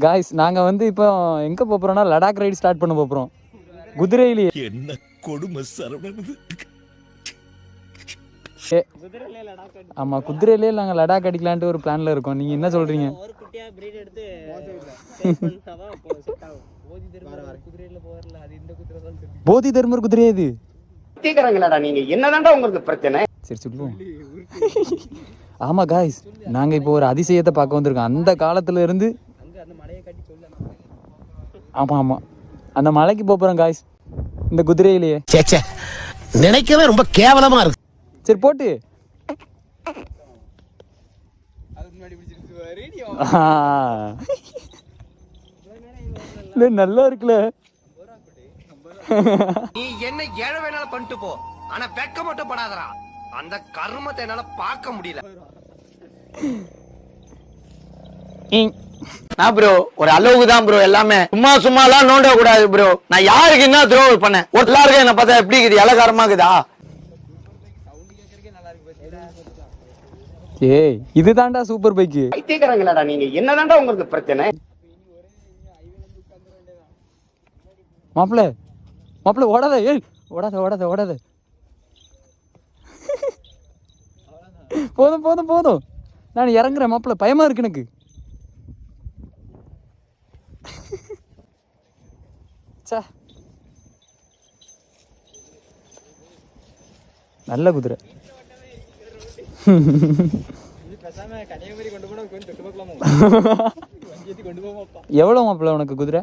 Guys நாங்கள் வந்து இப்போ எங்கே போகிறோம்னா லடாக் ரைடு ஸ்டார்ட் பண்ண போகிறோம் குதிரையிலேயே. என்ன கொடுமை சரவணன். ஆமாம் குதிரையிலேயே நாங்கள் லடாக் அடிக்கலான்ட்டு ஒரு பிளானில் இருக்கோம். நீங்கள் என்ன சொல்கிறீங்க? போதி தர்மர் குதிரை இது. நீங்க என்னதான்டா உங்களுக்கு பிரச்சனை? சரி சொல்லுவோம். ஆமாம் காய்ஸ் நாங்கள் இப்போ ஒரு அதிசயத்தை பார்க்க வந்திருக்கோம். அந்த காலத்துல இருந்து ஆமாம் ஆமாம் அந்த மலைக்கு போகிறோம் காய்ஸ் இந்த குதிரையிலேயே. நினைக்கவே ரொம்ப கேவலமா இருக்கு. சரி போட்டு நல்லா இருக்குல்ல. நீ என்ன ஏழை வேணாலும் பண்ணிட்டு போ, ஆனா வெக்க மட்டும் படாதடா. அந்த கர்மத்தை என்னால பார்க்க முடியல. ப்ரோ ஒரு அளவுக்கு தான் ப்ரோ எல்லாமே. சும்மா எல்லாம் நோண்ட கூடாது ப்ரோ. நான் யாருக்கு என்ன துரோகம் பண்ணேன்? எல்லாருக்கும் என்ன பார்த்தா எப்படி இருக்குது? இலக்காரமா இருக்குதா? ஏய் இதுதான்டா சூப்பர் பைக்கு. பைத்தியக்காரங்களாடா நீங்க. என்னதான்டா உங்களுக்கு பிரச்சனை? மாப்பிள்ள மாப்பிள்ள ஓடாத. ஏய் ஓடாத ஓடாத ஓடாத. போதும் போதும் போதும் நான் இறங்குறேன் மாப்பிள்ள. பயமா இருக்கு எனக்கு. நல்ல குதிரை. எவ்வளவு மாப்பிள்ள உனக்கு குதிரை?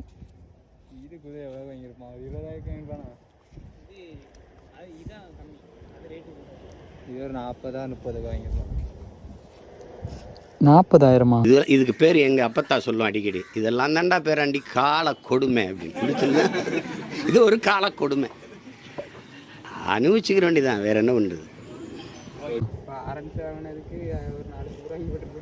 இது ஒரு 40,000-30,000 வாங்கிருக்கோம். 40,000? இதுக்கு பேர் எங்க அப்பத்தா சொல்லுவோம் அடிக்கடி. இதெல்லாம் தாண்டா பேராண்டி கால கொடுமை அப்படின்னு. இது ஒரு கால கொடுமை. அனுபவிச்சுக்கிற வேண்டியதான், வேற என்ன பண்றது? ஆரம்பிச்சு வாங்கினதுக்கு ஒரு 4 ரூபாய் வாங்கி போட்டுருக்கு.